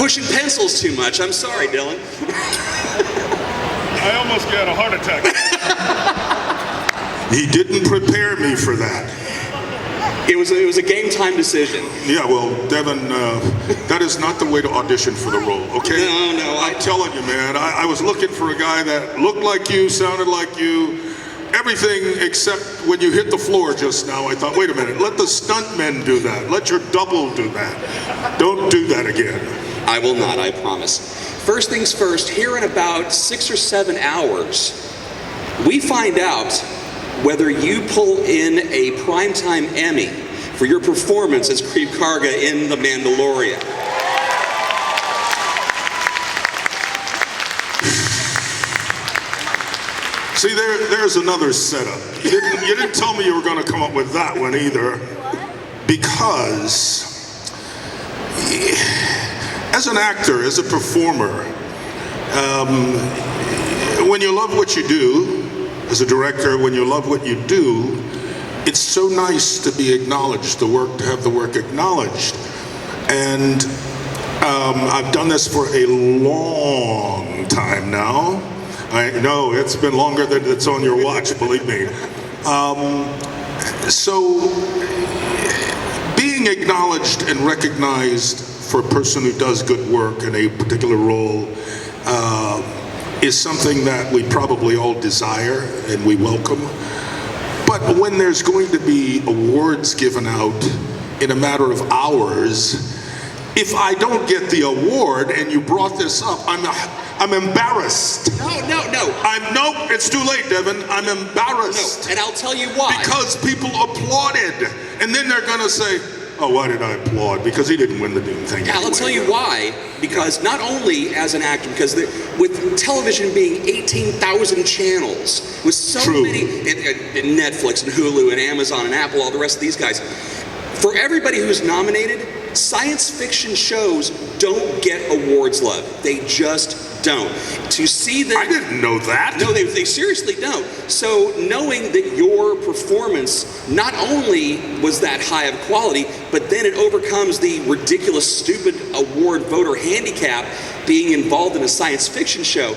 pushing pencils too much. I'm sorry, Dillon. I almost got a heart attack. He didn't prepare me for that. It was a game time decision. Yeah, well, Devin, that is not the way to audition for the role, okay? No. I'm telling you, man, I was looking for a guy that looked like you, sounded like you, everything except when you hit the floor just now, I thought, wait a minute, let the stuntmen do that. Let your double do that. Don't do that again. I will not, I promise. First things first, here in about 6 or 7 hours, we find out whether you pull in a primetime Emmy for your performance as Greef Karga in The Mandalorian. See, there's another setup. You didn't tell me you were going to come up with that one either, because as an actor, as a performer, when you love what you do, as a director, when you love what you do, it's so nice to be acknowledged, to have the work acknowledged. And I've done this for a long time now. I know it's been longer than it's on your watch, believe me. So being acknowledged and recognized for a person who does good work in a particular role is something that we probably all desire and we welcome. But when there's going to be awards given out in a matter of hours, if I don't get the award, and you brought this up, I'm embarrassed. No. Nope, it's too late, Devin. I'm embarrassed. No, and I'll tell you why. Because people applauded, and then they're gonna say, oh, why did I applaud? Because he didn't win the damn thing. Yeah, I'll tell you why. Because not only as an actor, because with television being 18,000 channels, with so many, and Netflix and Hulu and Amazon and Apple, all the rest of these guys, for everybody who's nominated, science fiction shows don't get awards love. They just don't. To see them, I didn't know that. No, they seriously don't. So knowing that your performance not only was that high of quality, but then it overcomes the ridiculous, stupid award voter handicap being involved in a science fiction show,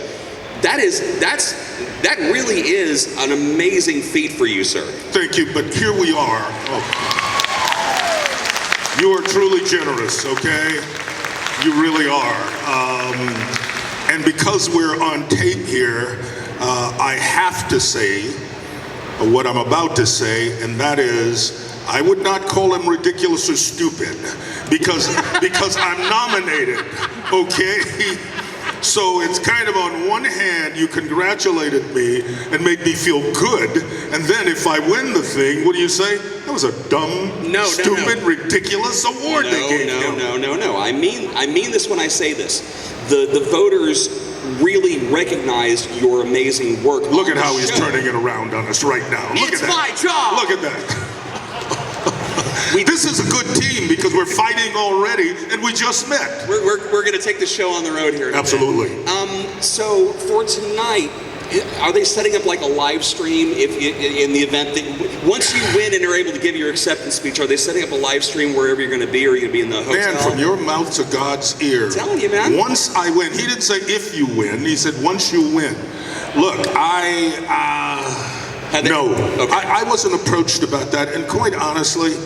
that really is an amazing feat for you, sir. Thank you, but here we are. Oh. You are truly generous, okay? You really are. And because we're on tape here, I have to say what I'm about to say, and that is, I would not call him ridiculous or stupid, because I'm nominated, okay? So it's kind of, on one hand, you congratulated me and made me feel good, and then if I win the thing, what do you say? That was a dumb, stupid, ridiculous award they gave him. No. I mean this when I say this. The voters really recognized your amazing work. Look at how he's turning it around on us right now. Look at that. It's my job. Look at that. This is a good team because we're fighting already, and we just met. We're going to take the show on the road here. Absolutely. So for tonight, are they setting up like a live stream in the event that once you win and are able to give your acceptance speech? Are they setting up a live stream wherever you're going to be, or are you going to be in the hotel? Man, from your mouth to God's ear. I'm telling you, man. Once I win, he didn't say if you win. He said once you win. Look, no, okay. I wasn't approached about that, and quite honestly,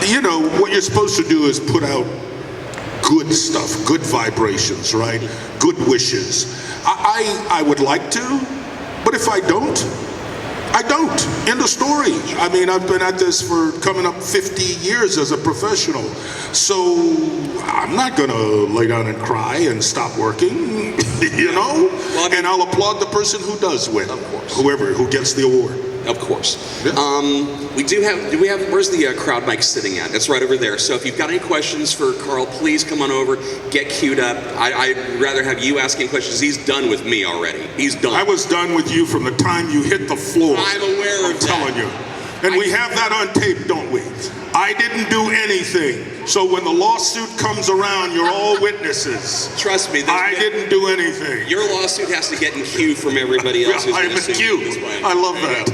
you know, what you're supposed to do is put out good stuff, good vibrations, right? Good wishes. I would like to, but if I don't, I don't. End of story. I mean, I've been at this for coming up 50 years as a professional, so I'm not going to lay down and cry and stop working, you know? Well, I mean, and I'll applaud the person who does win, of course. Who gets the award. Of course. Yeah. Where's the crowd mic sitting at? That's right over there. So if you've got any questions for Carl, please come on over, get queued up. I'd rather have you asking questions. He's done with me already. He's done. I was done with you from the time you hit the floor. I'm aware of that. I'm telling you. And we have that on tape, don't we? I didn't do anything. So when the lawsuit comes around, you're all witnesses. Trust me. I didn't do anything. Your lawsuit has to get in queue from everybody else who's I'm going to in sue queue. you this way. I love that.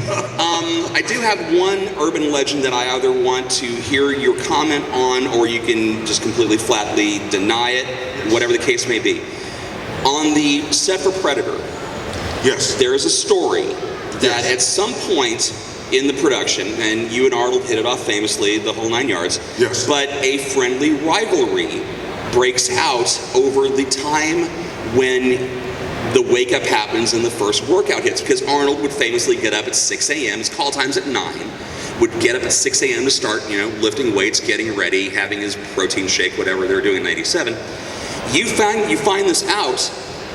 I do have one urban legend that I either want to hear your comment on, or you can just completely flatly deny it, whatever the case may be. On the set for Predator, Yes. there is a story that Yes. at some point in the production, and you and Arnold hit it off famously, the whole 9 yards, Yes. but a friendly rivalry breaks out over the time when the wake up happens and the first workout hits, because Arnold would famously get up at 6 a.m. His call time's at 9. Would get up at 6 a.m. to start, lifting weights, getting ready, having his protein shake, whatever they're doing in '87. You find this out,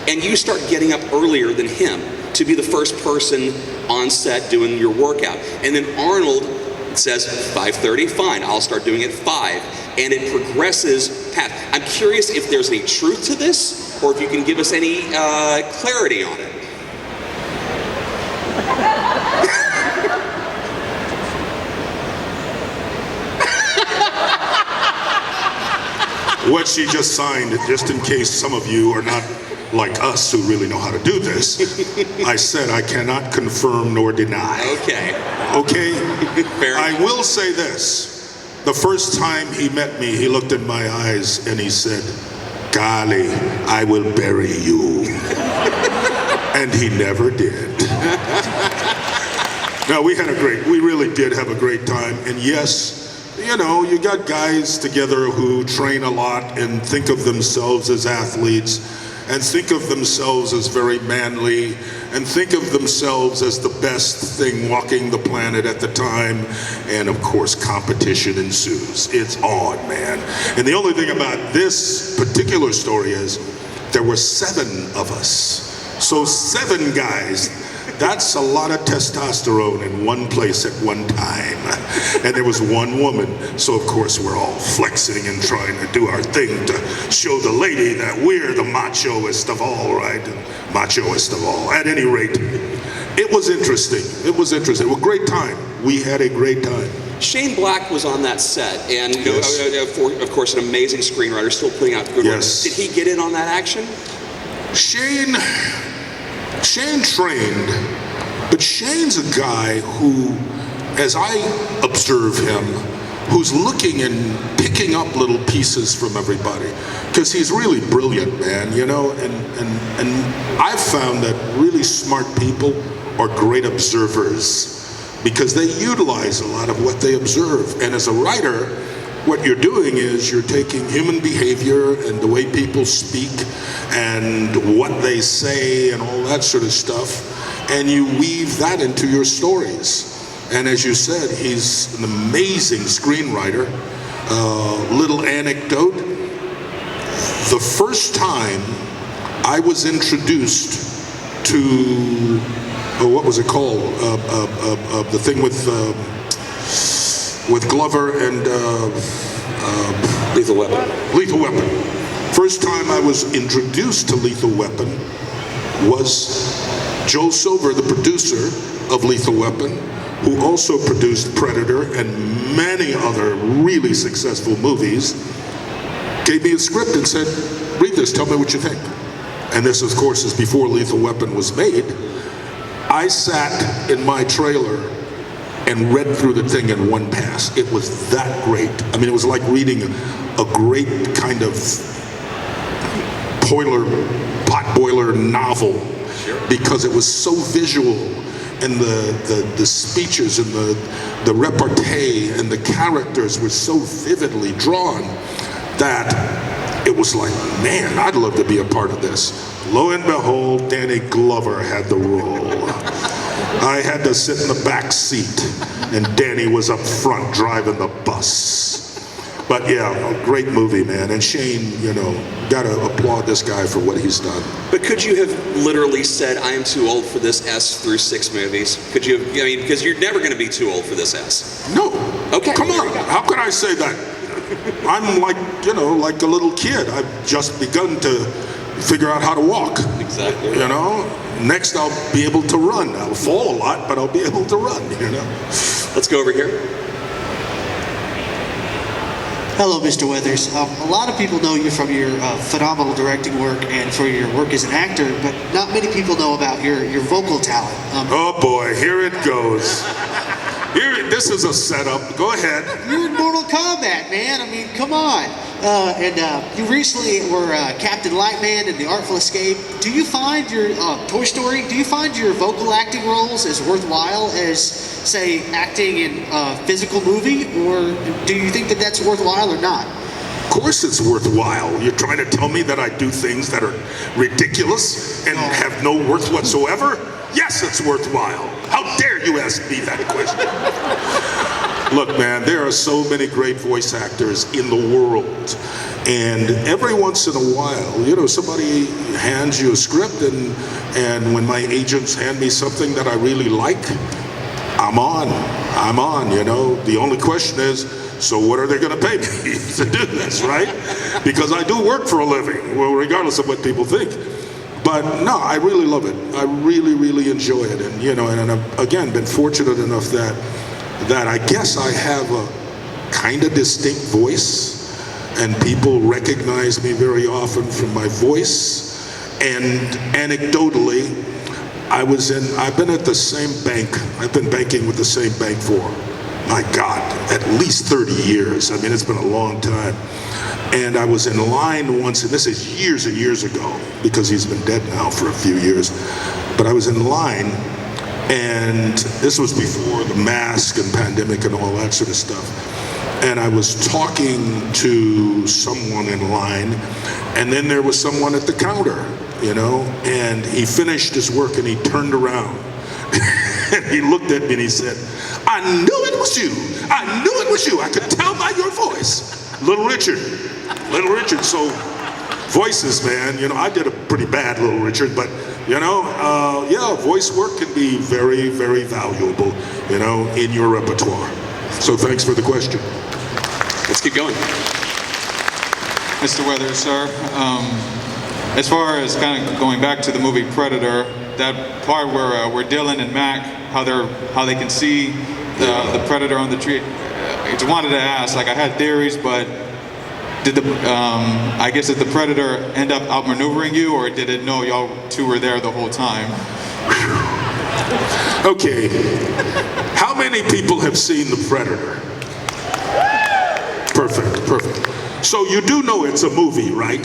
and you start getting up earlier than him to be the first person on set doing your workout. And then Arnold says 5:30, fine, I'll start doing it 5. And it progresses past. I'm curious if there's any truth to this, or if you can give us any clarity on it. What she just signed, just in case some of you are not like us who really know how to do this, I said I cannot confirm nor deny. Okay. Okay? Fair I enough. will say this. The first time he met me, he looked in my eyes and he said, "Golly, I will bury you." And he never did. No, we really did have a great time. And yes, you got guys together who train a lot and think of themselves as athletes, and think of themselves as very manly, and think of themselves as the best thing walking the planet at the time. And of course, competition ensues. It's on, man. And the only thing about this particular story is there were 7 of us. So 7 guys. That's a lot of testosterone in one place at one time. And there was one woman, so of course we're all flexing and trying to do our thing to show the lady that we're the machoist of all, right? Machoist of all. At any rate, it was interesting. It was interesting. It was a great time. We had a great time. Shane Black was on that set, and Yes. of course, an amazing screenwriter, still putting out good work. Yes. Did he get in on that action? Shane trained, but Shane's a guy who, as I observe him, who's looking and picking up little pieces from everybody, because he's really brilliant, man, and I've found that really smart people are great observers because they utilize a lot of what they observe. And as a writer, what you're doing is you're taking human behavior and the way people speak and what they say and all that sort of stuff, and you weave that into your stories. And as you said, he's an amazing screenwriter. Little anecdote, the first time I was introduced to, what was it called? The thing with Glover and Lethal Weapon. Lethal Weapon. First time I was introduced to Lethal Weapon was Joe Silver, the producer of Lethal Weapon, who also produced Predator and many other really successful movies, gave me a script and said, "Read this, tell me what you think." And this, of course, is before Lethal Weapon was made. I sat in my trailer and read through the thing in one pass. It was that great. I mean, it was like reading a great kind of pot boiler novel, because it was so visual, and the speeches and the repartee and the characters were so vividly drawn that it was like, man, I'd love to be a part of this. Lo and behold, Danny Glover had the role. I had to sit in the back seat, and Danny was up front driving the bus. But yeah, a great movie, man. And Shane, gotta applaud this guy for what he's done. But could you have literally said, "I am too old for this S" through 6 movies? Could you have, because you're never going to be too old for this S. No. Okay. Come on. How could I say that? I'm like a little kid. I've just begun to figure out how to walk. Exactly. Next I'll be able to run. I'll fall a lot, but I'll be able to run, Let's go over here. Hello, Mr. Weathers. A lot of people know you from your phenomenal directing work and for your work as an actor, but not many people know about your vocal talent. Oh boy, here it goes. This is a setup. Go ahead. You're in Mortal Kombat, man. I mean, come on. You recently were Captain Lightman in The Artful Escape. Do you find your Toy Story? Do you find your vocal acting roles as worthwhile as, say, acting in a physical movie, or do you think that that's worthwhile or not? Of course it's worthwhile. You're trying to tell me that I do things that are ridiculous and have no worth whatsoever? Yes, it's worthwhile. How dare you ask me that question? Look, man, there are so many great voice actors in the world. And every once in a while, you know, somebody hands you a script, and when my agents hand me something that I really like, I'm on, you know. The only question is, so what are they going to pay me to do this, right? Because I do work for a living, well, regardless of what people think. But no, I really love it. I really, really enjoy it. And, you know, and I've, again, been fortunate enough that I guess I have a kind of distinct voice, and people recognize me very often from my voice. And anecdotally, I've been at the same bank. I've been banking with the same bank for, my God, at least 30 years. I mean, it's been a long time. And I was in line once, and this is years and years ago, because he's been dead now for a few years. But I was in line, and this was before the mask and pandemic and all that sort of stuff. And I was talking to someone in line, and then there was someone at the counter, you know, and he finished his work and he turned around and he looked at me and he said, "I knew it was you. I knew it was you. I could tell by your voice. Little Richard." So voices, man, you know, I did a pretty bad Little Richard, but you know, yeah, voice work can be very, very valuable, you know, in your repertoire. So thanks for the question. Let's keep going. Mr. Weathers, sir, as far as kind of going back to the movie Predator, that part where Dillon and Mac, how they can see the predator on the tree, I just wanted to ask, like, I had theories, but did did the predator end up outmaneuvering you, or did it know y'all two were there the whole time? Okay, how many people have seen The Predator? Perfect. So you do know it's a movie, right?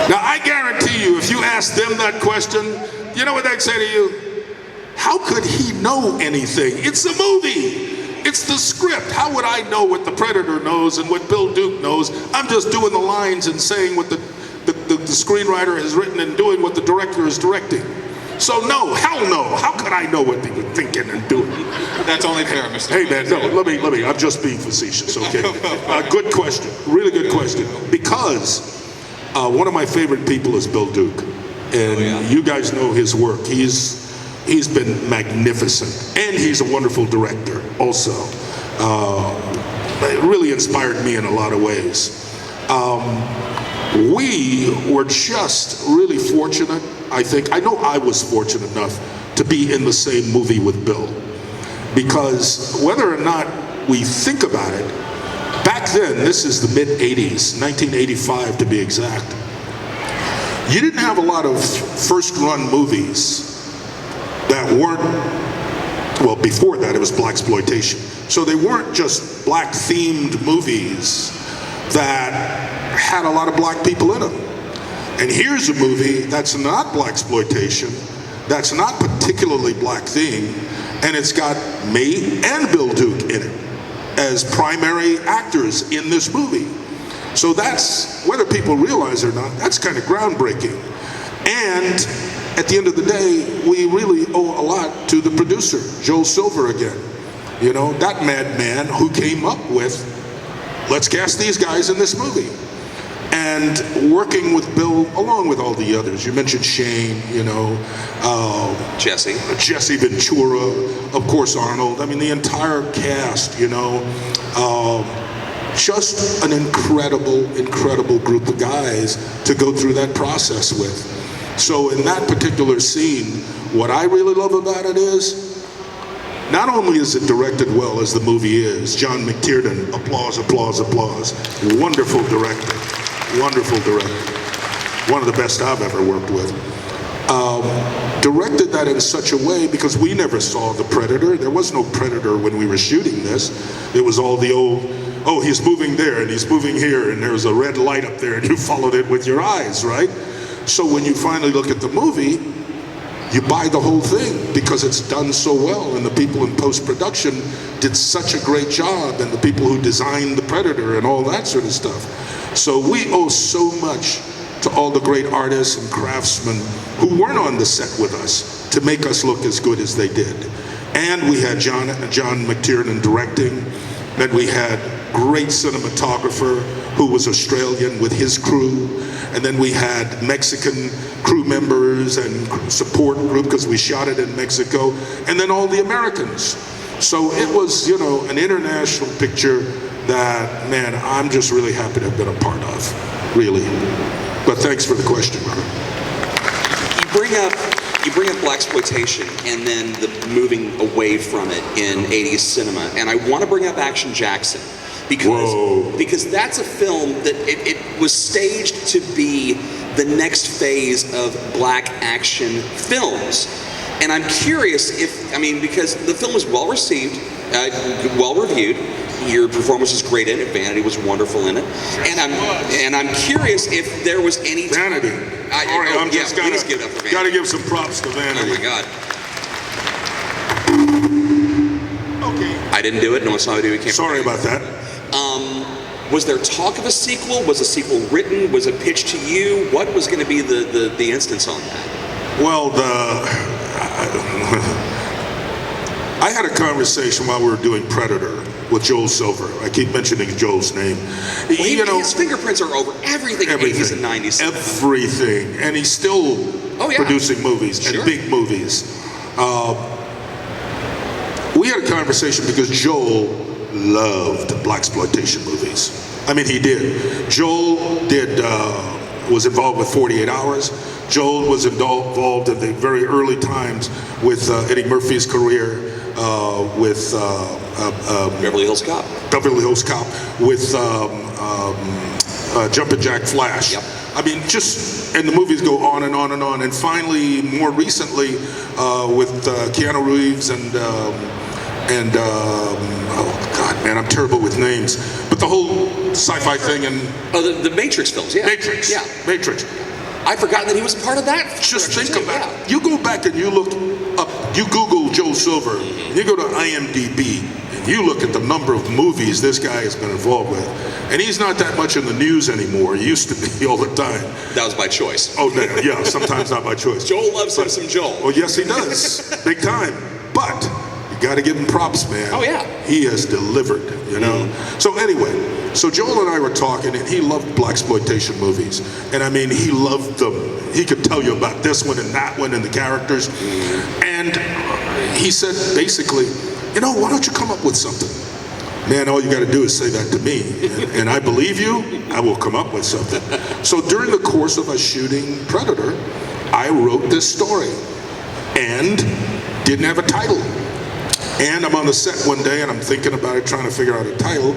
Now I guarantee you, if you ask them that question, you know what they'd say to you? How could he know anything? It's a movie. It's the script. How would I know what the Predator knows and what Bill Duke knows? I'm just doing the lines and saying what the screenwriter has written and doing what the director is directing. So no, hell no. How could I know what they were thinking and doing? That's only fair, Mr. Hey man, no, let me, I'm just being facetious, okay? Good question, really good question. Because one of my favorite people is Bill Duke. And you guys know his work. He's been magnificent, and he's a wonderful director also. It really inspired me in a lot of ways. We were just really fortunate, I think. I know I was fortunate enough to be in the same movie with Bill. Because whether or not we think about it, back then, this is the mid-'80s, 1985 to be exact, you didn't have a lot of first-run movies that weren't, well, before that it was blaxploitation. So they weren't just black-themed movies that had a lot of black people in them. And here's a movie that's not blaxploitation, that's not particularly black-themed, and it's got me and Bill Duke in it as primary actors in this movie. So that's, whether people realize it or not, that's kind of groundbreaking. And at the end of the day, we really owe a lot to the producer, Joel Silver again. You know, that madman who came up with, let's cast these guys in this movie. And working with Bill, along with all the others. You mentioned Shane, you know. Jesse Ventura, of course Arnold. I mean, the entire cast, you know. Just an incredible group of guys to go through that process with. So in that particular scene, what I really love about it is not only is it directed well as the movie is, John McTiernan, applause, applause, applause. Wonderful director. Wonderful director. One of the best I've ever worked with. Directed that in such a way because we never saw the Predator. There was no Predator when we were shooting this. It was all the old, oh, he's moving there and he's moving here and there's a red light up there and you followed it with your eyes, right? So when you finally look at the movie, you buy the whole thing because it's done so well and the people in post-production did such a great job and the people who designed the Predator and all that sort of stuff. So we owe so much to all the great artists and craftsmen who weren't on the set with us to make us look as good as they did. And we had John McTiernan directing, then we had great cinematographer who was Australian with his crew, and then we had Mexican crew members and support group because we shot it in Mexico, and then all the Americans. So it was, you know, an international picture that, man, I'm just really happy to have been a part of, really. But thanks for the question, brother. You bring up blaxploitation and then the moving away from it in 80s cinema, and I want to bring up Action Jackson because that's a film that it was staged to be the next phase of black action films. And I'm curious if, I mean, because the film was well received, well reviewed. Your performance was great in it. Vanity was wonderful in it. And I'm curious if there was any Vanity. All right, I'm just please give it up for Vanity. gotta give some props to Vanity. Oh my God. Okay. I didn't do it. No one saw me do it. Sorry about that. Was there talk of a sequel? Was a sequel written? Was it pitched to you? What was going to be the instance on that? Well, I had a conversation while we were doing Predator with Joel Silver. I keep mentioning Joel's name. Well, his fingerprints are over everything in the 80s and 90s. Everything. And he's still producing movies and big movies. We had a conversation because Joel loved blaxploitation movies. I mean, he did. Joel was involved with 48 Hours. Joel was involved at the very early times with Eddie Murphy's career, with Beverly Hills Cop. Beverly Hills Cop, with Jumpin' Jack Flash. Yep. I mean, and the movies go on and on and on. And finally, more recently, with Keanu Reeves and oh God, man, I'm terrible with names. But the whole sci-fi thing and the Matrix films, yeah. Matrix. I forgot that he was a part of that. Just think about it. You go back and you look up, you Google Joel Silver, and you go to IMDb, and you look at the number of movies this guy has been involved with. And he's not that much in the news anymore. He used to be all the time. That was by choice. Oh, yeah, sometimes not by choice. Joel loves him some Joel. Oh, yes, he does. Big time. But you got to give him props, man. Oh, yeah. He has delivered, you know? So anyway, so Joel and I were talking, and he loved blaxploitation movies. And I mean, he loved them. He could tell you about this one and that one and the characters. And he said, basically, you know, why don't you come up with something? Man, all you got to do is say that to me. And I believe you, I will come up with something. So during the course of us shooting Predator, I wrote this story and didn't have a title. And I'm on the set one day and I'm thinking about it, trying to figure out a title.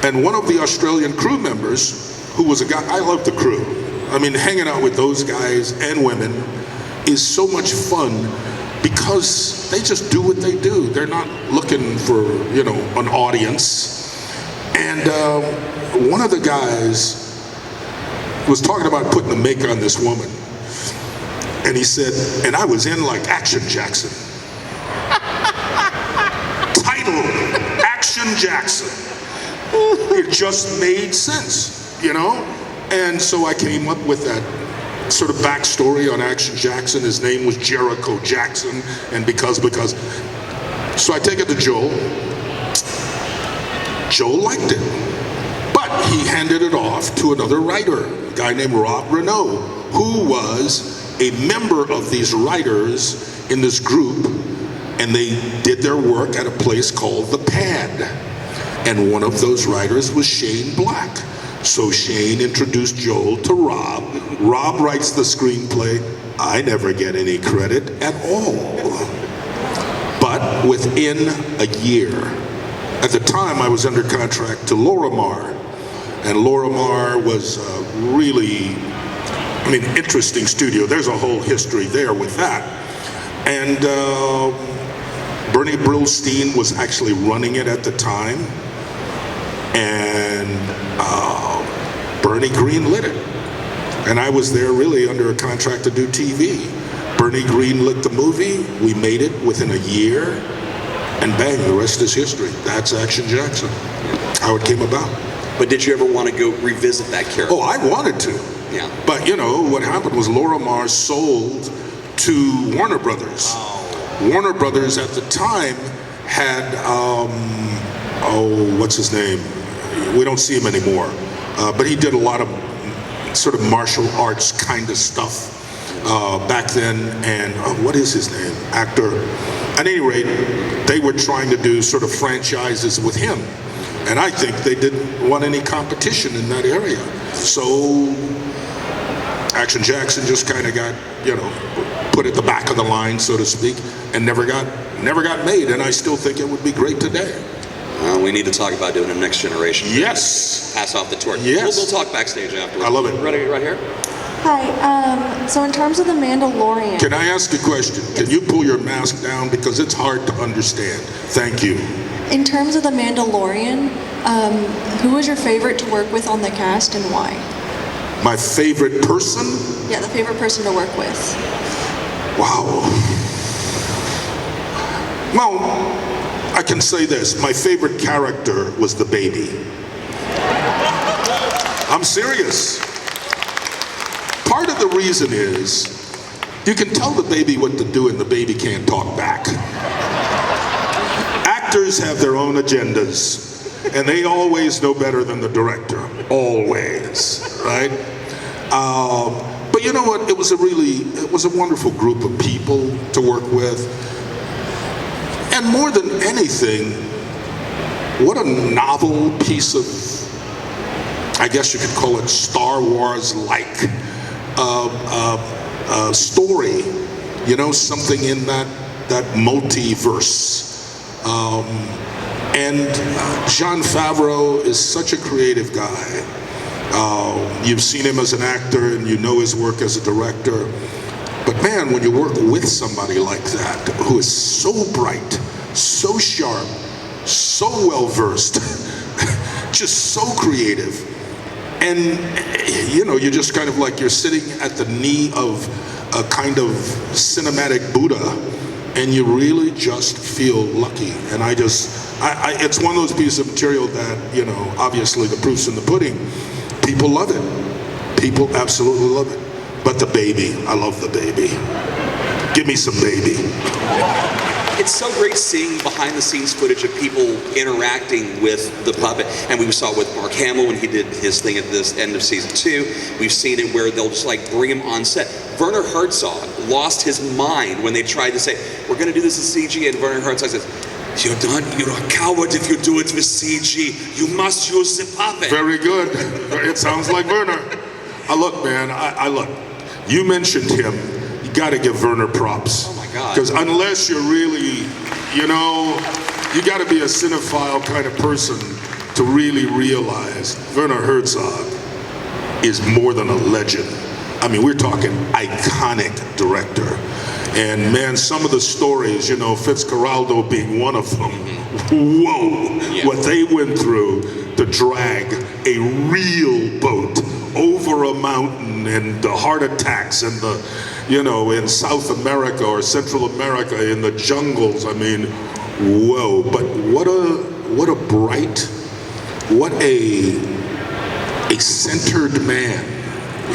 And one of the Australian crew members, who was a guy, I love the crew. I mean, hanging out with those guys and women is so much fun because they just do what they do. They're not looking for, you know, an audience. And one of the guys was talking about putting the make on this woman. And he said, and I was in like Action Jackson. Action Jackson. It just made sense, you know? And so I came up with that sort of backstory on Action Jackson. His name was Jericho Jackson, and because. So I take it to Joel. Joel liked it. But he handed it off to another writer, a guy named Rob Renault, who was a member of these writers in this group. And they did their work at a place called The Pad. And one of those writers was Shane Black. So Shane introduced Joel to Rob. Rob writes the screenplay. I never get any credit at all. But within a year. At the time, I was under contract to Lorimar, and Lorimar was really, interesting studio. There's a whole history there with that. And Bernie Brillstein was actually running it at the time, and Bernie greenlit it. And I was there really under a contract to do TV. Bernie greenlit the movie, we made it within a year, and bang, the rest is history. That's Action Jackson, how it came about. But did you ever want to go revisit that character? Oh, I wanted to. Yeah. But what happened was Lorimar sold to Warner Brothers. Oh. Warner Brothers at the time had, what's his name? We don't see him anymore. But he did a lot of sort of martial arts kind of stuff back then. And what is his name? Actor. At any rate, they were trying to do sort of franchises with him. And I think they didn't want any competition in that area. So Action Jackson just kind of got, put at the back of the line, so to speak, and never got made. And I still think it would be great today. We need to talk about doing a next generation. Yes. Pass off the torch. Yes. We'll talk backstage afterwards. I love it. Right here. Hi. So in terms of the Mandalorian, Can I ask a question? Can you pull your mask down because it's hard to understand? Thank you. in terms of the Mandalorian, who was your favorite to work with on the cast and why? My favorite person? Yeah, the favorite person to work with. Wow. Well, I can say this. My favorite character was the baby. I'm serious. Part of the reason is you can tell the baby what to do and the baby can't talk back. Actors have their own agendas and they always know better than the director. Always, right? But you know what? It was a wonderful group of people to work with. And more than anything, what a novel piece of, I guess you could call it Star Wars-like story. You know, something in that multiverse. And Jon Favreau is such a creative guy. You've seen him as an actor and you know his work as a director. But man, when you work with somebody like that, who is so bright, so sharp, so well-versed, just so creative, and you know, you're just kind of like you're sitting at the knee of a kind of cinematic Buddha, and you really just feel lucky. And it's one of those pieces of material that, you know, obviously the proof's in the pudding. People love it. People absolutely love it. But the baby, I love the baby. Give me some baby. It's so great seeing behind-the-scenes footage of people interacting with the puppet. And we saw it with Mark Hamill when he did his thing at this end of season 2. We've seen it where they'll just like bring him on set. Werner Herzog lost his mind when they tried to say, we're going to do this in CG, and Werner Herzog says, you're a coward if you do it with CG. You must use the puppet. Very good. It sounds like Werner. Look, man, look. You mentioned him. You got to give Werner props. Oh my God. Because unless you're really, you know, you got to be a cinephile kind of person to really realize Werner Herzog is more than a legend. I mean, we're talking iconic director. And man, some of the stories, you know, Fitzcarraldo being one of them, whoa, Yeah. what they went through to drag a real boat over a mountain, and the heart attacks and the, you know, in South America or Central America in the jungles. I mean, whoa, but what a bright, what a centered man,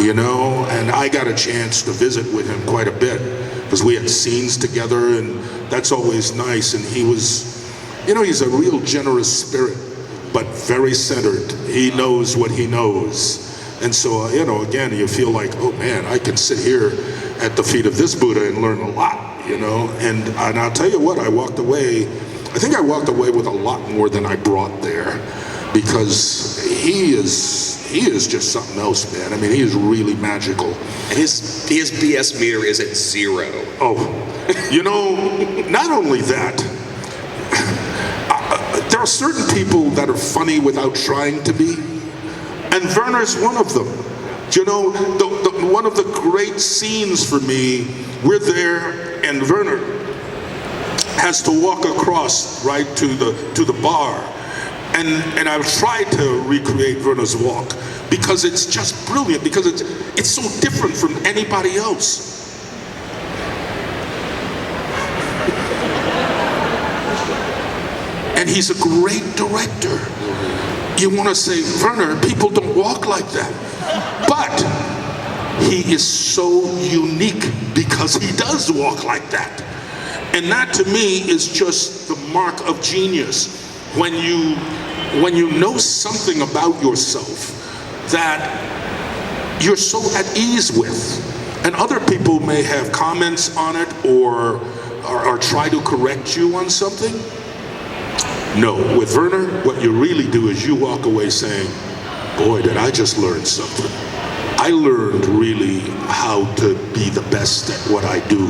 you know. And I got a chance to visit with him quite a bit because we had scenes together, and that's always nice. And he was, you know, he's a real generous spirit, but very centered. He knows what he knows. And so, you know, again, you feel like, oh man, I can sit here at the feet of this Buddha and learn a lot, you know. And I'll tell you what, I walked away with a lot more than I brought there, because he is just something else, man. I mean, he is really magical. And his BS meter is at 0. Oh, you know, not only that, are certain people that are funny without trying to be, and Werner's one of them. You know, one of the great scenes for me, we're there and Werner has to walk across, right, to the bar. And I've tried to recreate Werner's walk because it's just brilliant, because it's so different from anybody else. And he's a great director. You want to say, Werner, people don't walk like that. But he is so unique because he does walk like that. And that to me is just the mark of genius. When you know something about yourself that you're so at ease with, and other people may have comments on it or try to correct you on something. No, with Werner, what you really do is you walk away saying, boy, did I just learn something. I learned really how to be the best at what I do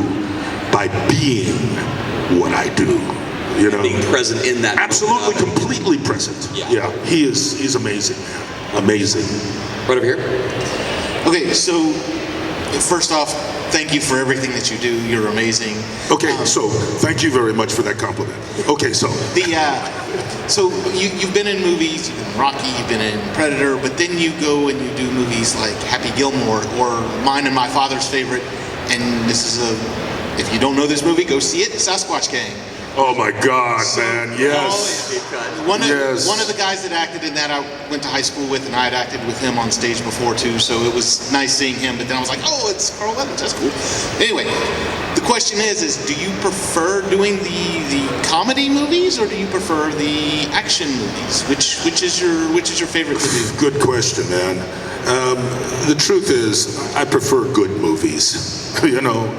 by being what I do. You know, being present in that. Absolutely, completely present. Yeah, he's amazing. Amazing. Right over here. Okay, so first off, thank you for everything that you do. You're amazing. Okay, so thank you very much for that compliment. Okay, so so you've been in movies, you've been in Rocky, you've been in Predator, but then you go and you do movies like Happy Gilmore or mine and my father's favorite, and this is if you don't know this movie, go see it, Sasquatch Gang. Oh my God, man! Yes. One of the guys that acted in that I went to high school with, and I had acted with him on stage before too. So it was nice seeing him. But then I was like, oh, it's Carl Weathers. That's cool. Anyway, the question is do you prefer doing the comedy movies or do you prefer the action movies? Which is your favorite to do? Good question, man. The truth is, I prefer good movies. You know,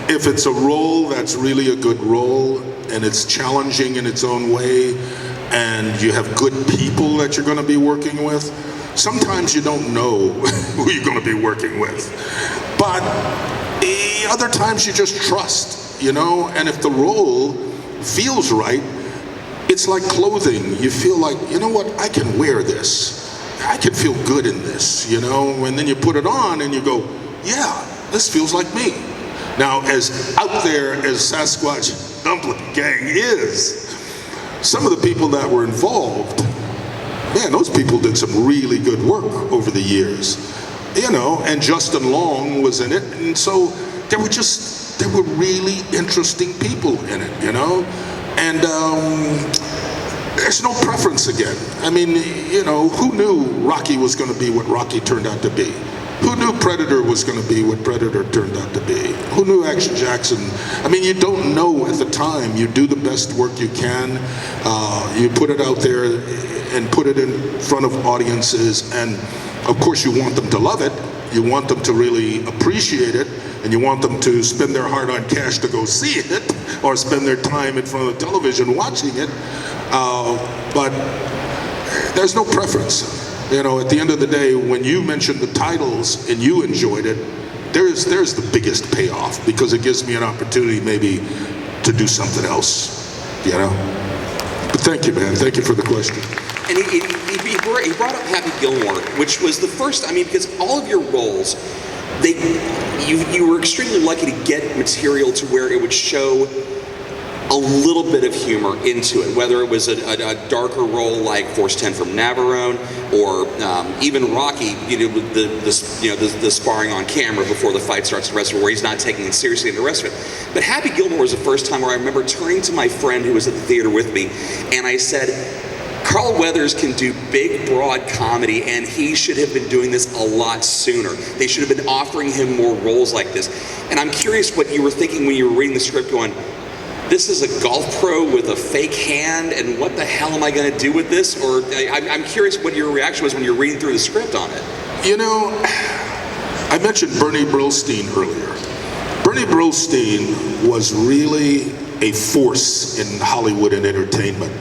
if it's a role that's really a good role and it's challenging in its own way, and you have good people that you're going to be working with, sometimes you don't know who you're going to be working with. But other times you just trust, you know, and if the role feels right, it's like clothing. You feel like, you know what, I can wear this. I can feel good in this, you know, and then you put it on and you go, yeah, this feels like me. Now, as out there as Sasquatch Dumpling Gang is, some of the people that were involved, man, those people did some really good work over the years, you know, and Justin Long was in it, and so there were really interesting people in it, you know, and there's no preference again. I mean, you know, who knew Rocky was going to be what Rocky turned out to be? Who knew Predator was going to be what Predator turned out to be? Who knew Action Jackson? I mean, you don't know at the time. You do the best work you can. You put it out there and put it in front of audiences. And of course, you want them to love it. You want them to really appreciate it. And you want them to spend their hard-earned cash to go see it or spend their time in front of the television watching it. But there's no preference. You know, at the end of the day, when you mention the titles and you enjoyed it, there's the biggest payoff, because it gives me an opportunity maybe to do something else, you know? But thank you, man. Thank you for the question. And he brought up Happy Gilmore, which was the first, I mean, because all of your roles, you were extremely lucky to get material to where it would show a little bit of humor into it, whether it was a darker role like Force 10 from Navarone, or even Rocky, you know, the sparring on camera before the fight starts, the rest of it, where he's not taking it seriously and the rest of it. But Happy Gilmore was the first time where I remember turning to my friend who was at the theater with me, and I said, Carl Weathers can do big, broad comedy, and he should have been doing this a lot sooner. They should have been offering him more roles like this. And I'm curious what you were thinking when you were reading the script, going, this is a golf pro with a fake hand, and what the hell am I going to do with this? Or I'm curious what your reaction was when you're reading through the script on it. You know, I mentioned Bernie Brillstein earlier. Bernie Brillstein was really a force in Hollywood and entertainment.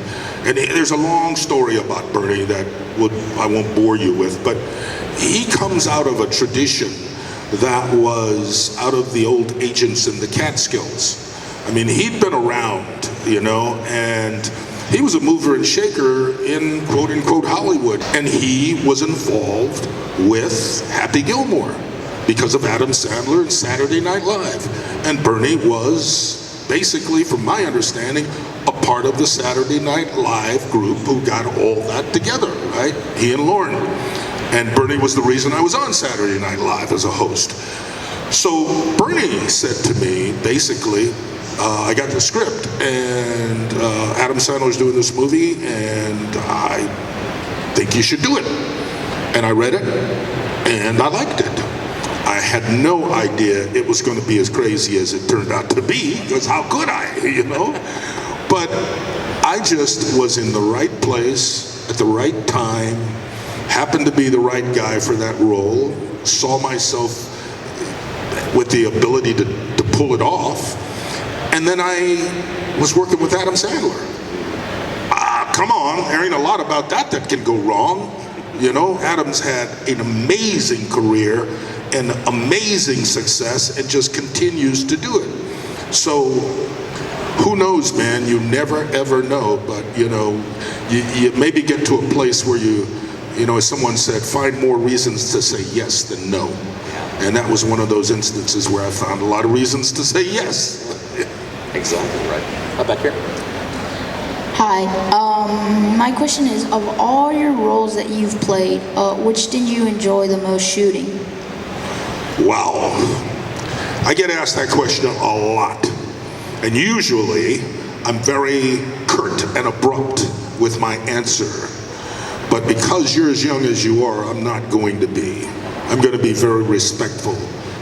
And there's a long story about Bernie that I won't bore you with, but he comes out of a tradition that was out of the old agents in the Catskills. I mean, he'd been around, you know, and He was a mover and shaker in quote unquote Hollywood, and he was involved with Happy Gilmore because of Adam Sandler and Saturday Night Live. And Bernie was basically, from my understanding, a part of the Saturday Night Live group who got all that together, right? He and Lauren. And Bernie was the reason I was on Saturday Night Live as a host. So Bernie said to me, basically, I got the script, and Adam Sandler's doing this movie, and I think you should do it. And I read it, and I liked it. I had no idea it was going to be as crazy as it turned out to be, because how could I, you know? But I just was in the right place at the right time, happened to be the right guy for that role, saw myself with the ability to pull it off. And then I was working with Adam Sandler. Come on, there ain't a lot about that can go wrong. You know, Adam's had an amazing career and amazing success and just continues to do it. So who knows, man? You never ever know, but you know, you maybe get to a place where you know, as someone said, find more reasons to say yes than no. And that was one of those instances where I found a lot of reasons to say yes. Exactly right. How back here? Hi. My question is, of all your roles that you've played, which did you enjoy the most shooting? Wow. I get asked that question a lot. And usually, I'm very curt and abrupt with my answer. But because you're as young as you are, I'm not going to be. I'm going to be very respectful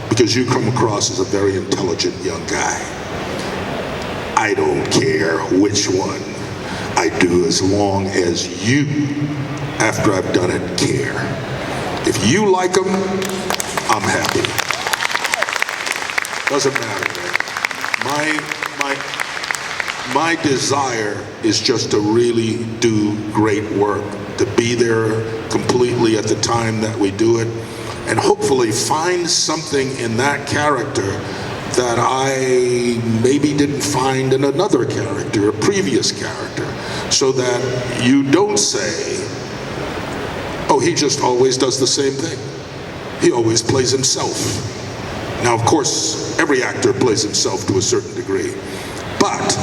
because you come across as a very intelligent young guy. I don't care which one I do as long as you, after I've done it, care. If you like them, I'm happy. Doesn't matter, man. My desire is just to really do great work, to be there completely at the time that we do it, and hopefully find something in that character that I maybe didn't find in another character, a previous character, so that you don't say, oh, he just always does the same thing. He always plays himself. Now, of course, every actor plays himself to a certain degree, but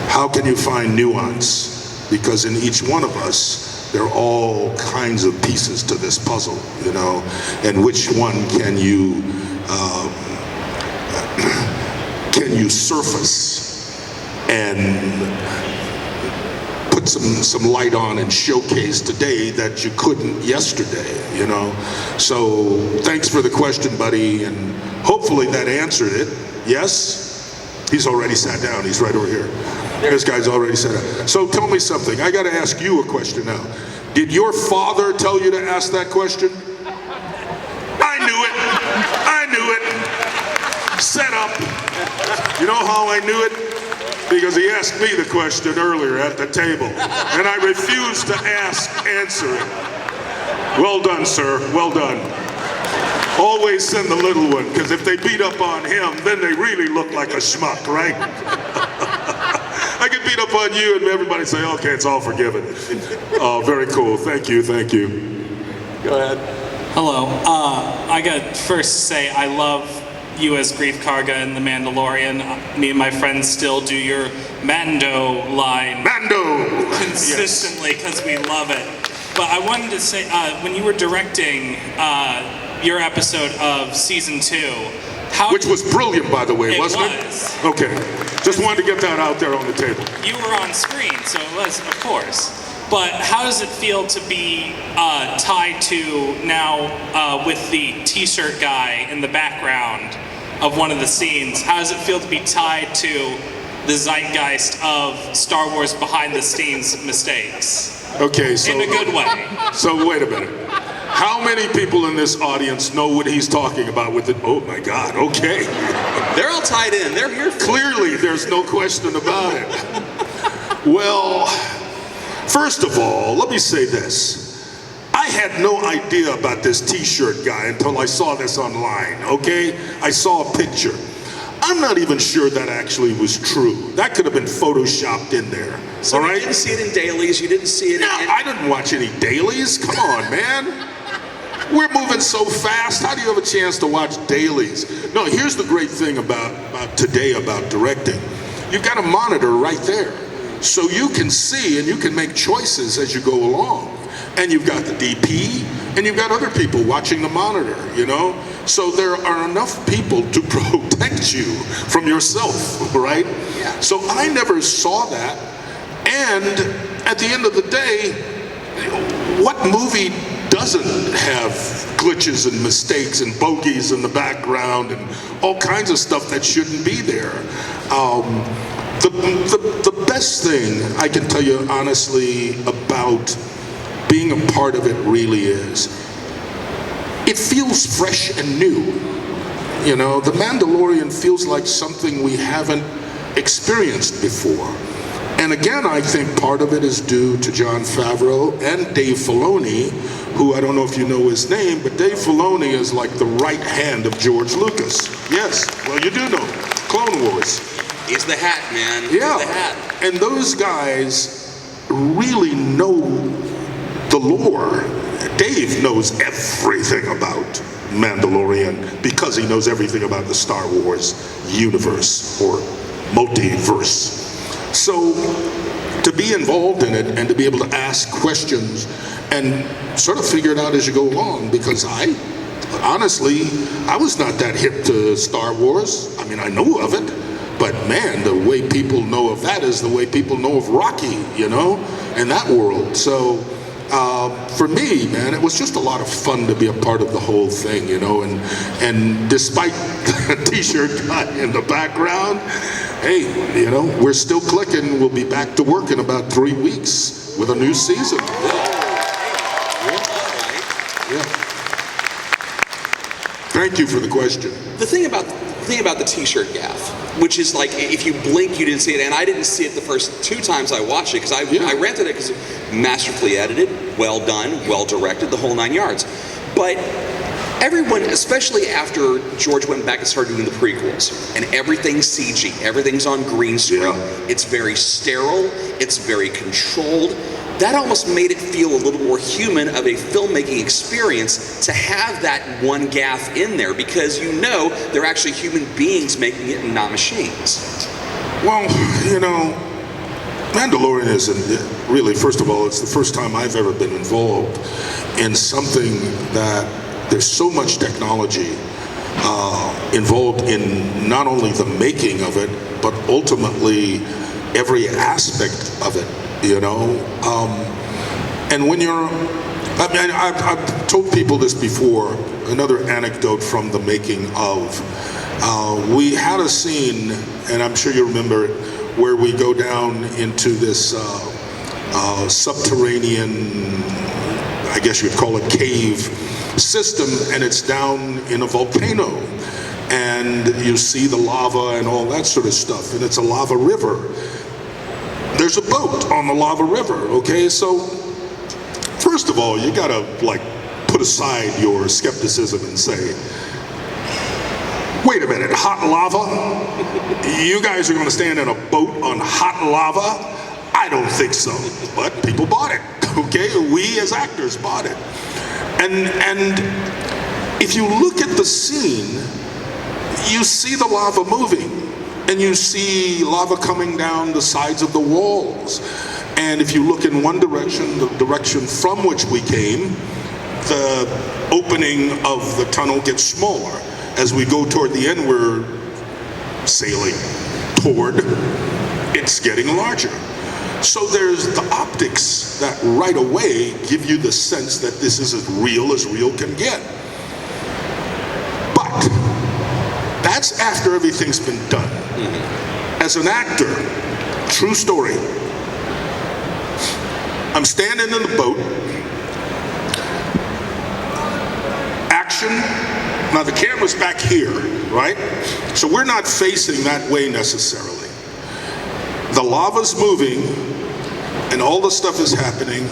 how can you find nuance? Because in each one of us, there are all kinds of pieces to this puzzle, you know, and which one can you surface and put some light on and showcase today that you couldn't yesterday, you know? So thanks for the question, buddy, and hopefully that answered it. Yes? He's already sat down. He's right over here. This guy's already sat down. So tell me something. I got to ask you a question now. Did your father tell you to ask that question? I knew it. I knew it. Set up. You know how I knew it? Because he asked me the question earlier at the table, and I refused to answer it. Well done, sir. Well done. Always send the little one, because if they beat up on him, then they really look like a schmuck, right? I could beat up on you and everybody say, okay, it's all forgiven. Oh, very cool. Thank you, thank you. Go ahead. Hello. I got first to say I love you as Greef, Karga, and the Mandalorian. Me and my friends still do your Mando line. Mando! Consistently, because we love it. But I wanted to say, when you were directing your episode of season 2, which was brilliant, by the way, wasn't it? It was. Okay. Just wanted to get that out there on the table. You were on screen, so it was, of course. But how does it feel to be tied to now with the t-shirt guy in the background of one of the scenes? How does it feel to be tied to the zeitgeist of Star Wars behind the scenes mistakes? Okay, so... In a good way. So wait a minute. How many people in this audience know what he's talking about with it? Oh my God, okay. They're all tied in. They're here for it. Clearly, there's no question about it. Well, first of all, let me say this. I had no idea about this t-shirt guy until I saw this online, okay? I saw a picture. I'm not even sure that actually was true. That could have been photoshopped in there. So all you right? didn't see it in dailies, you didn't see it No, in... I didn't watch any dailies. Come on, man. We're moving so fast. How do you have a chance to watch dailies? No, here's the great thing about today about directing. You've got a monitor right there. So you can see and you can make choices as you go along. And you've got the DP and you've got other people watching the monitor, you know? So there are enough people to protect you from yourself, right? Yeah. So I never saw that. And at the end of the day, what movie doesn't have glitches and mistakes and bogeys in the background and all kinds of stuff that shouldn't be there? The best thing I can tell you honestly about being a part of it really is, it feels fresh and new. You know, The Mandalorian feels like something we haven't experienced before. And again, I think part of it is due to Jon Favreau and Dave Filoni, who I don't know if you know his name, but Dave Filoni is like the right hand of George Lucas. Yes, well, you do know, Clone Wars. He's the hat, man. Yeah, He's the hat. and those guys really know the lore. Dave knows everything about Mandalorian because he knows everything about the Star Wars universe or multiverse. So to be involved in it and to be able to ask questions and sort of figure it out as you go along, because honestly, I was not that hip to Star Wars. I mean, I know of it, but man, the way people know of that is the way people know of Rocky, you know, and that world. So for me, man, it was just a lot of fun to be a part of the whole thing, you know, and despite the t-shirt guy in the background, hey, you know, we're still clicking. We'll be back to work in about 3 weeks with a new season. Yeah. Thank you for the question. The thing about the t-shirt gaff, which is like, if you blink, you didn't see it, and I didn't see it the first 2 times I watched it, because I rented it because masterfully edited, well done, well directed, the whole 9 yards. But everyone, especially after George went back and started doing the prequels, and everything's CG, everything's on green screen, it's very sterile, it's very controlled. That almost made it feel a little more human of a filmmaking experience to have that one gaff in there, because you know they're actually human beings making it and not machines. Well, you know, Mandalorian isn't really, first of all, it's the first time I've ever been involved in something that there's so much technology involved in not only the making of it, but ultimately every aspect of it, you know? And when you're, I mean, I've told people this before, another anecdote from the making of, we had a scene, and I'm sure you remember it, where we go down into this subterranean, I guess you'd call it cave system, and it's down in a volcano. And you see the lava and all that sort of stuff, and it's a lava river. There's a boat on the lava river, okay? So, first of all, you gotta, like, put aside your skepticism and say, wait a minute, hot lava? You guys are gonna stand in a boat on hot lava? I don't think so, but people bought it, okay? We as actors bought it. And if you look at the scene, you see the lava moving, and you see lava coming down the sides of the walls. And if you look in one direction, the direction from which we came, the opening of the tunnel gets smaller. As we go toward the end, we're sailing toward, it's getting larger. So there's the optics that right away give you the sense that this is as real can get. But that's after everything's been done. As an actor, true story, I'm standing in the boat, action, now the camera's back here, right? So we're not facing that way necessarily. The lava's moving, and all the stuff is happening,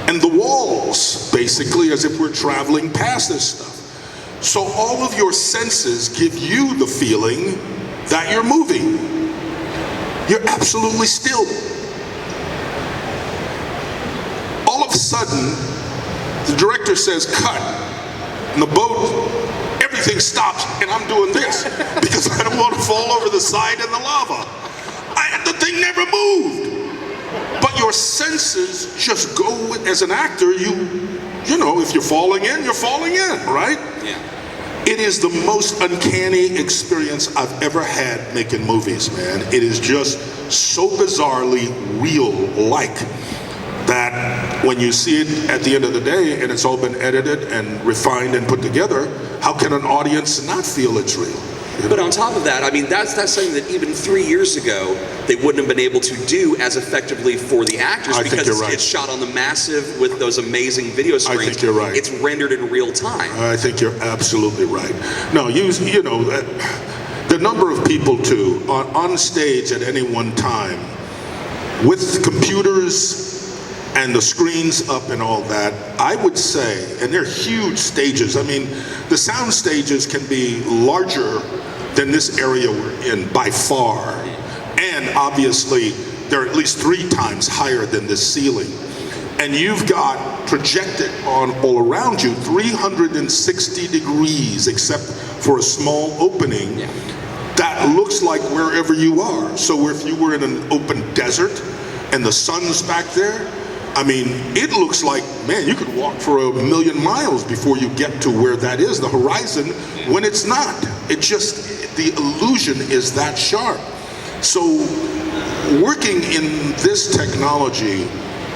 and the walls, basically, as if we're traveling past this stuff. So all of your senses give you the feeling that you're moving. You're absolutely still. All of a sudden, the director says, cut. And the boat, everything stops, and I'm doing this because I don't want to fall over the side in the lava. The thing never moved. But your senses just go with, as an actor, you know, if you're falling in, you're falling in, right? Yeah. It is the most uncanny experience I've ever had making movies, man. It is just so bizarrely real-like that when you see it at the end of the day and it's all been edited and refined and put together, how can an audience not feel it's real? But on top of that, I mean, that's something that even 3 years ago, they wouldn't have been able to do as effectively for the actors I think because you're right. it's shot on the massive with those amazing video screens. I think you're right. It's rendered in real time. I think you're absolutely right. No, you know, the number of people too on stage at any one time with computers and the screens up and all that, I would say, and they're huge stages. I mean, the sound stages can be larger than this area we're in by far. And obviously, they're at least 3 times higher than this ceiling. And you've got projected on all around you 360 degrees, except for a small opening that looks like wherever you are. So if you were in an open desert and the sun's back there, I mean, it looks like, man, you could walk for 1,000,000 miles before you get to where that is, the horizon, when it's not. It just, the illusion is that sharp. So working in this technology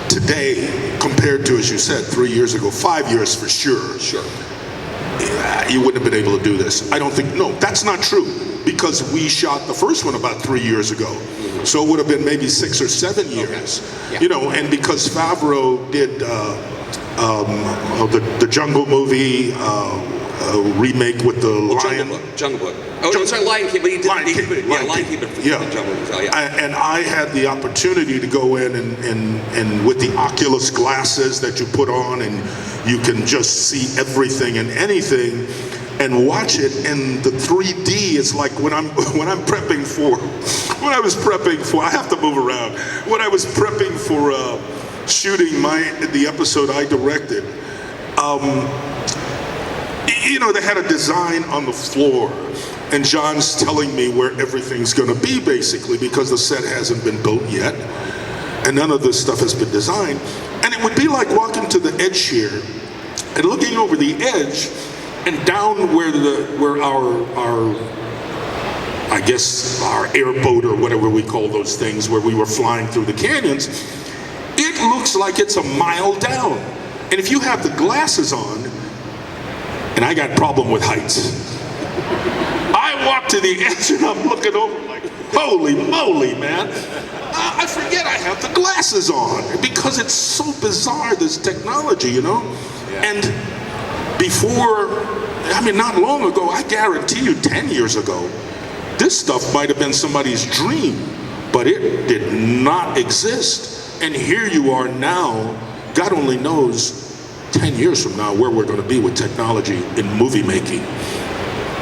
today compared to, as you said, 3 years ago, 5 years for sure. Sure. You wouldn't have been able to do this. I don't think, no, that's not true, because we shot the first one about 3 years ago. So it would have been maybe 6 or 7 years. Yeah. You know, and because Favreau did the Jungle movie remake with the lion. Jungle Book. Oh, no, sorry, Lion King, but he did Lion King, Lion King, but yeah. the Jungle Book. Oh, yeah. And I had the opportunity to go in and with the Oculus glasses that you put on and you can just see everything and anything and watch it, and the 3D is like when I was prepping for, I have to move around. When I was prepping for shooting the episode I directed, you know, they had a design on the floor, and John's telling me where everything's gonna be basically because the set hasn't been built yet, and none of this stuff has been designed. And it would be like walking to the edge here and looking over the edge and down where our I guess our airboat or whatever we call those things, where we were flying through the canyons, it looks like it's a mile down. And if you have the glasses on, and I got problem with heights, I walk to the edge and I'm looking over like, holy moly, man. I forget I have the glasses on because it's so bizarre, this technology, you know? And before, I mean, not long ago, I guarantee you 10 years ago, this stuff might have been somebody's dream, but it did not exist. And here you are now, God only knows 10 years from now where we're going to be with technology in movie making.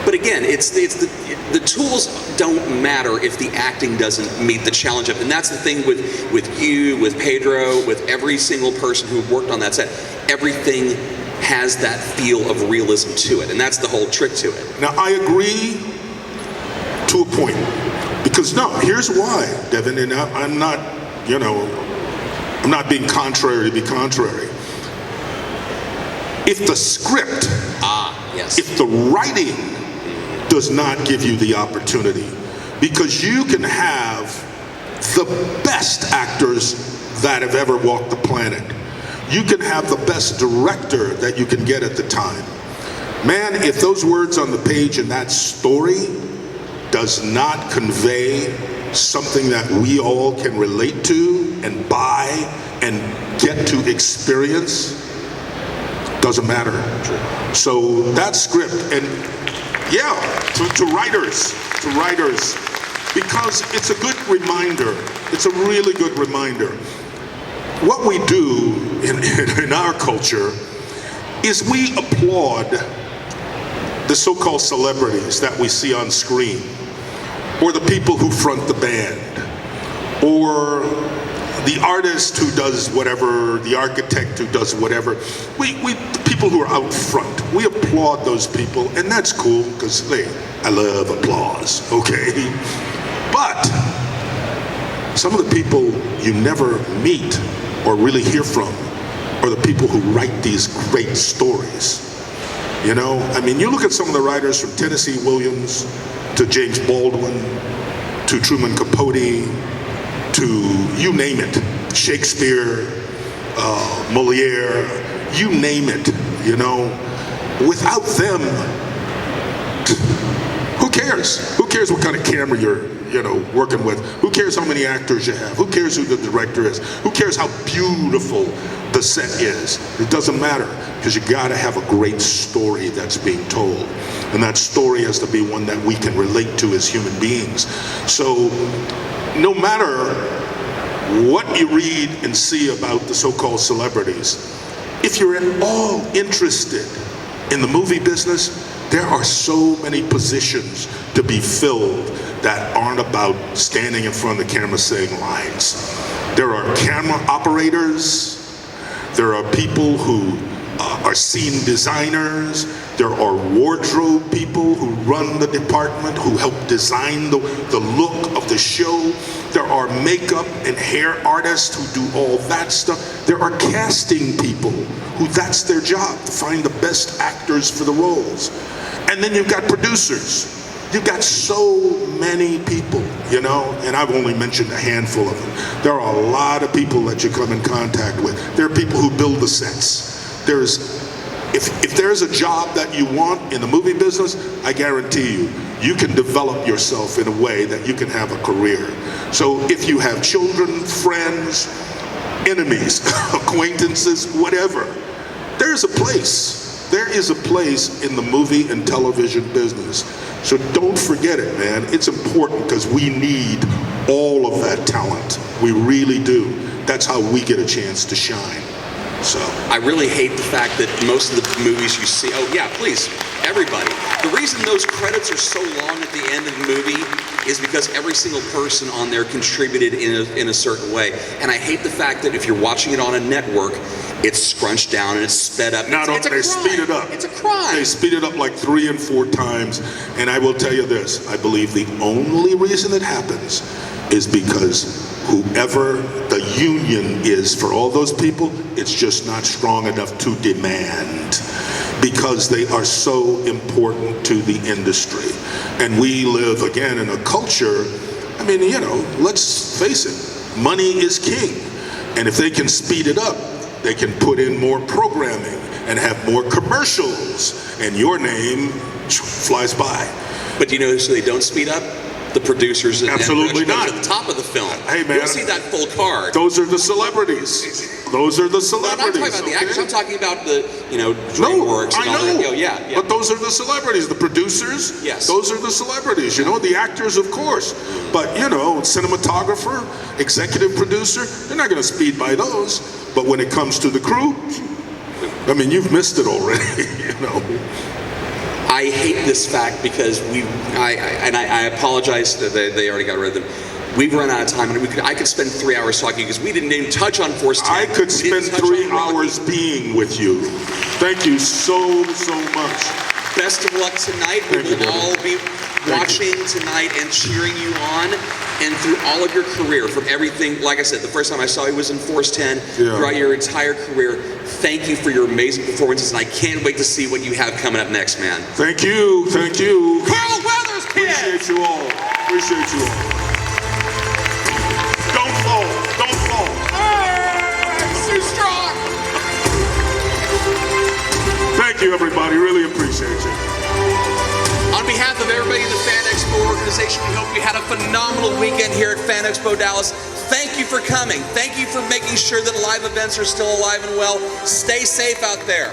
But again, it's the tools don't matter if the acting doesn't meet the challenge of it. And that's the thing with you, with Pedro, with every single person who worked on that set. Everything has that feel of realism to it, and that's the whole trick to it. Now, I agree to a point, because no, here's why, Devin, and I'm not, you know, I'm not being contrary to be contrary. If the script, yes, if the writing does not give you the opportunity, because you can have the best actors that have ever walked the planet. You can have the best director that you can get at the time. Man, if those words on the page in that story does not convey something that we all can relate to and buy and get to experience, doesn't matter. So that script, and yeah, to writers, because it's a good reminder. It's a really good reminder. What we do in our culture is we applaud the so-called celebrities that we see on screen. or the people who front the band, or the artist who does whatever, the architect who does whatever. The people who are out front, we applaud those people, and that's cool, because I love applause, okay? But some of the people you never meet or really hear from are the people who write these great stories. You know, I mean, you look at some of the writers from Tennessee Williams to James Baldwin to Truman Capote to you name it, Shakespeare, Moliere, you name it, you know. Without them, who cares? Who cares what kind of camera you're, working with? Who cares how many actors you have? Who cares who the director is? Who cares how beautiful the set is? It doesn't matter, because you gotta have a great story that's being told. And that story has to be one that we can relate to as human beings. So no matter what you read and see about the so-called celebrities, if you're at all interested in the movie business, there are so many positions to be filled that aren't about standing in front of the camera saying lines. There are camera operators, there are people who are scene designers, there are wardrobe people who run the department, who help design the look of the show. There are makeup and hair artists who do all that stuff. There are casting people who that's their job, to find the best actors for the roles. And then you've got producers. You've got so many people, and I've only mentioned a handful of them. There are a lot of people that you come in contact with. There are people who build the sets. If there's a job that you want in the movie business, I guarantee you, you can develop yourself in a way that you can have a career. So if you have children, friends, enemies, acquaintances, whatever, there's a place. There is a place in the movie and television business. So don't forget it, man. It's important, because we need all of that talent. We really do. That's how we get a chance to shine. So I really hate the fact that most of the movies you see, oh yeah, please, everybody. The reason those credits are so long at the end of the movie is because every single person on there contributed in a certain way. And I hate the fact that if you're watching it on a network, it's scrunched down and it's sped up. They speed it up. It's a crime. They speed it up like 3 and 4 times. And I will tell you this, I believe the only reason it happens is because whoever the union is for all those people, it's just not strong enough to demand, because they are so important to the industry. And we live, again, in a culture, I mean, let's face it, money is king. And if they can speed it up, they can put in more programming and have more commercials, and your name flies by. But do you know who they don't speed up? The producers and absolutely not at the top of the film. Hey man, you'll see that full card. Those are the celebrities. Those are the celebrities. No, I'm not talking about the actors. I'm talking about the DreamWorks and all that. Yeah. But those are the celebrities. The producers. Yes. Those are the celebrities. The actors, of course. But cinematographer, executive producer, they're not going to speed by those. But when it comes to the crew, I mean, you've missed it already. I hate this fact because I apologize that they already got rid of them. We've run out of time, and I could spend 3 hours talking, because we didn't even touch on Force 10. I could spend 3 hours being with you. Thank you so much. Best of luck tonight. We will all be watching tonight and cheering you on, and through all of your career, from everything. Like I said, the first time I saw you was in Force 10. Throughout your entire career, thank you for your amazing performances, and I can't wait to see what you have coming up next, man. Thank you. Carl Weathers, kids! Appreciate you all. Don't fall. It's too strong! Thank you, everybody. Really appreciate you. On behalf of everybody in the Fan Expo organization, we hope you had a phenomenal weekend here at Fan Expo Dallas. Thank you for coming. Thank you for making sure that live events are still alive and well. Stay safe out there.